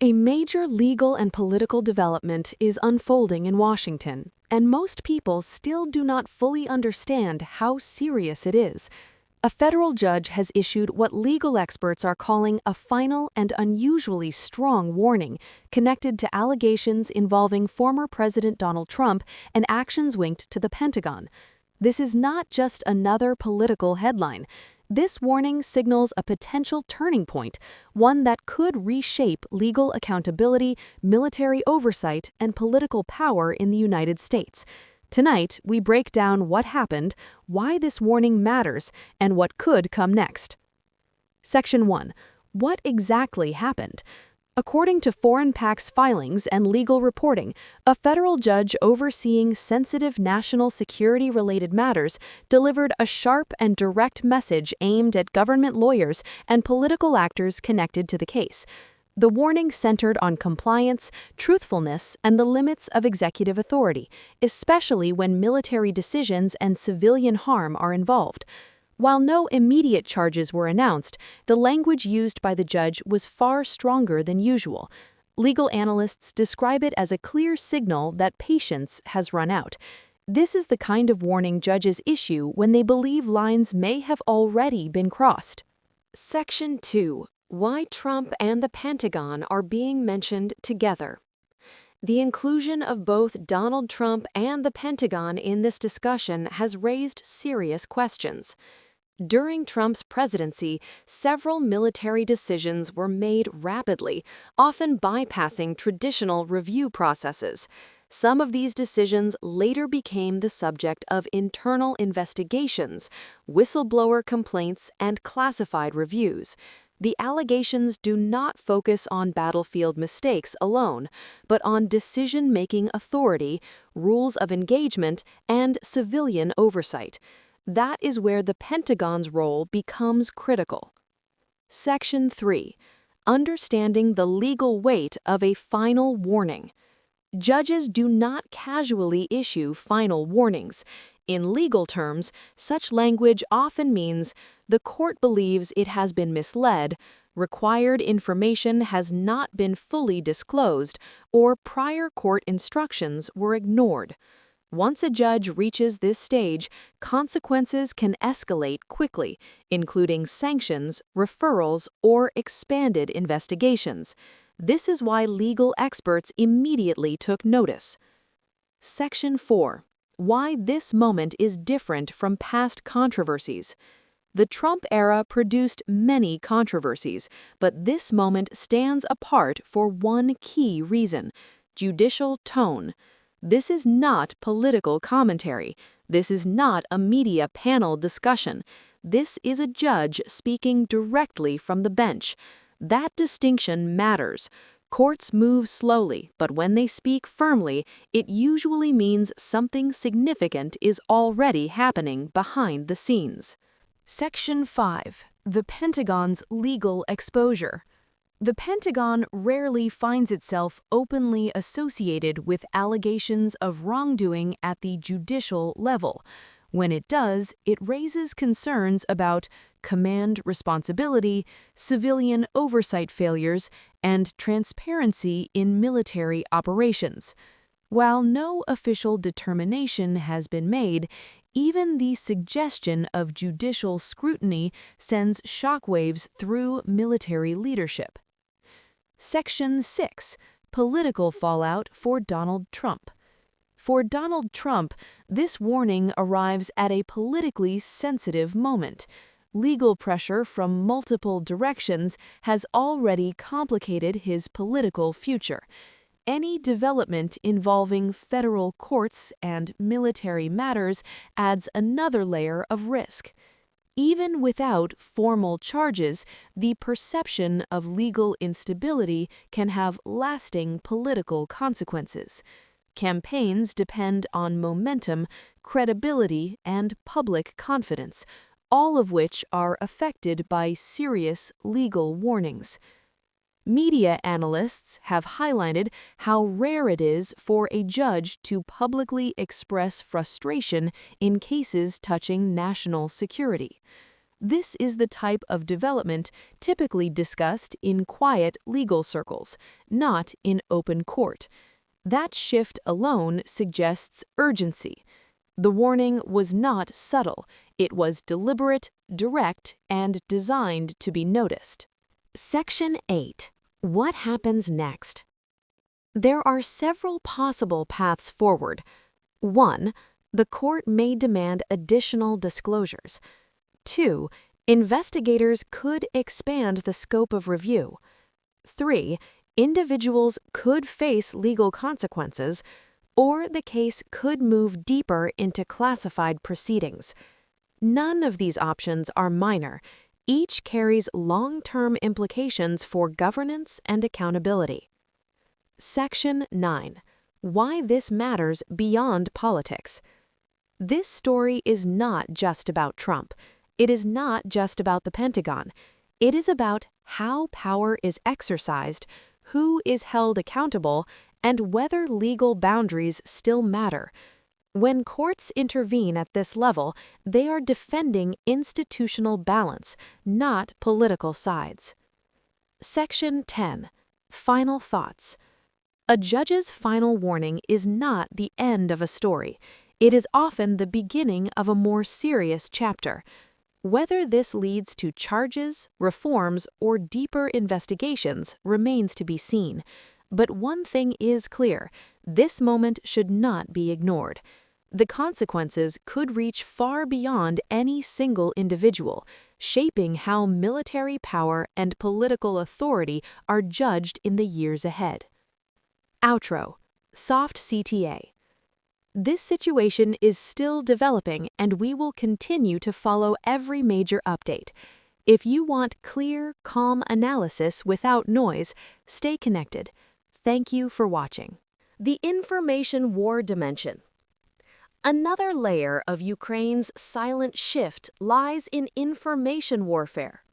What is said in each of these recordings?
A major legal and political development is unfolding in Washington, and most people still do not fully understand how serious it is. A federal judge has issued what legal experts are calling a final and unusually strong warning connected to allegations involving former President Donald Trump and actions linked to the Pentagon. This is not just another political headline. This warning signals a potential turning point, one that could reshape legal accountability, military oversight, and political power in the United States. Tonight, we break down what happened, why this warning matters, and what could come next. Section 1. What exactly happened? According to foreign PAC's filings and legal reporting, a federal judge overseeing sensitive national security-related matters delivered a sharp and direct message aimed at government lawyers and political actors connected to the case. The warning centered on compliance, truthfulness, and the limits of executive authority, especially when military decisions and civilian harm are involved. While no immediate charges were announced, the language used by the judge was far stronger than usual. Legal analysts describe it as a clear signal that patience has run out. This is the kind of warning judges issue when they believe lines may have already been crossed. Section 2. Why Trump and the Pentagon are being mentioned together. The inclusion of both Donald Trump and the Pentagon in this discussion has raised serious questions. During Trump's presidency, several military decisions were made rapidly, often bypassing traditional review processes. Some of these decisions later became the subject of internal investigations, whistleblower complaints, and classified reviews. The allegations do not focus on battlefield mistakes alone, but on decision-making authority, rules of engagement, and civilian oversight. That is where the Pentagon's role becomes critical. Section 3. Understanding the legal weight of a final warning. Judges do not casually issue final warnings. In legal terms, such language often means the court believes it has been misled, required information has not been fully disclosed, or prior court instructions were ignored. Once a judge reaches this stage, consequences can escalate quickly, including sanctions, referrals, or expanded investigations. This is why legal experts immediately took notice. Section 4. Why this moment is different from past controversies. The Trump era produced many controversies, but this moment stands apart for one key reason: judicial tone. This is not political commentary. This is not a media panel discussion. This is a judge speaking directly from the bench. That distinction matters. Courts move slowly, but when they speak firmly, it usually means something significant is already happening behind the scenes. Section 5. The Pentagon's legal exposure. The Pentagon rarely finds itself openly associated with allegations of wrongdoing at the judicial level. When it does, it raises concerns about command responsibility, civilian oversight failures, and transparency in military operations. While no official determination has been made, even the suggestion of judicial scrutiny sends shockwaves through military leadership. Section 6. Political fallout for Donald Trump. For Donald Trump, this warning arrives at a politically sensitive moment. Legal pressure from multiple directions has already complicated his political future. Any development involving federal courts and military matters adds another layer of risk. Even without formal charges, the perception of legal instability can have lasting political consequences. Campaigns depend on momentum, credibility, and public confidence, all of which are affected by serious legal warnings. Media analysts have highlighted how rare it is for a judge to publicly express frustration in cases touching national security. This is the type of development typically discussed in quiet legal circles, not in open court. That shift alone suggests urgency. The warning was not subtle. It was deliberate, direct, and designed to be noticed. Section 8. What happens next? There are several possible paths forward. 1. The court may demand additional disclosures. 2. Investigators could expand the scope of review. 3. Individuals could face legal consequences, or the case could move deeper into classified proceedings. None of these options are minor. Each carries long-term implications for governance and accountability. Section 9. Why this matters beyond politics. This story is not just about Trump. It is not just about the Pentagon. It is about how power is exercised, who is held accountable, and whether legal boundaries still matter. When courts intervene at this level, they are defending institutional balance, not political sides. Section 10. Final thoughts. A judge's final warning is not the end of a story. It is often the beginning of a more serious chapter. Whether this leads to charges, reforms, or deeper investigations remains to be seen. But one thing is clear: this moment should not be ignored. The consequences could reach far beyond any single individual, shaping how military power and political authority are judged in the years ahead. Outro. Soft CTA. This situation is still developing, and we will continue to follow every major update. If you want clear, calm analysis without noise, stay connected. Thank you for watching. The information war dimension. Another layer of Ukraine's silent shift lies in information warfare.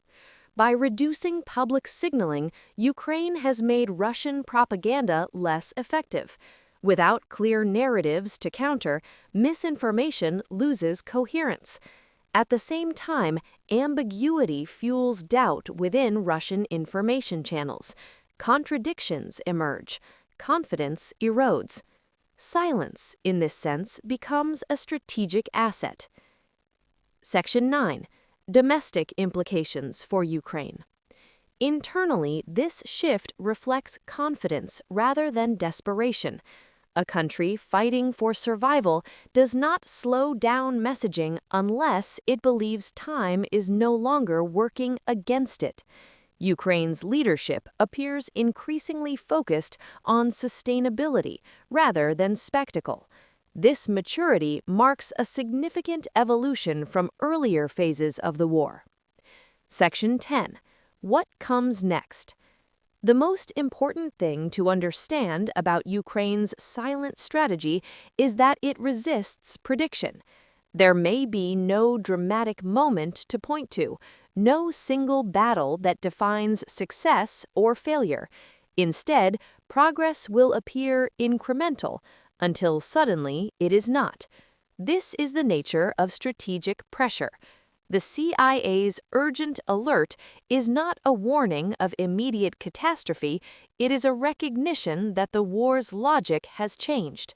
By reducing public signaling, Ukraine has made Russian propaganda less effective. Without clear narratives to counter, misinformation loses coherence. At the same time, ambiguity fuels doubt within Russian information channels. Contradictions emerge. Confidence erodes. Silence, in this sense, becomes a strategic asset. Section 9. Domestic implications for Ukraine. Internally, this shift reflects confidence rather than desperation. A country fighting for survival does not slow down messaging unless it believes time is no longer working against it. Ukraine's leadership appears increasingly focused on sustainability rather than spectacle. This maturity marks a significant evolution from earlier phases of the war. Section 10. What comes next? The most important thing to understand about Ukraine's silent strategy is that it resists prediction. There may be no dramatic moment to point to, no single battle that defines success or failure. Instead, progress will appear incremental until suddenly it is not. This is the nature of strategic pressure. The CIA's urgent alert is not a warning of immediate catastrophe, it is a recognition that the war's logic has changed.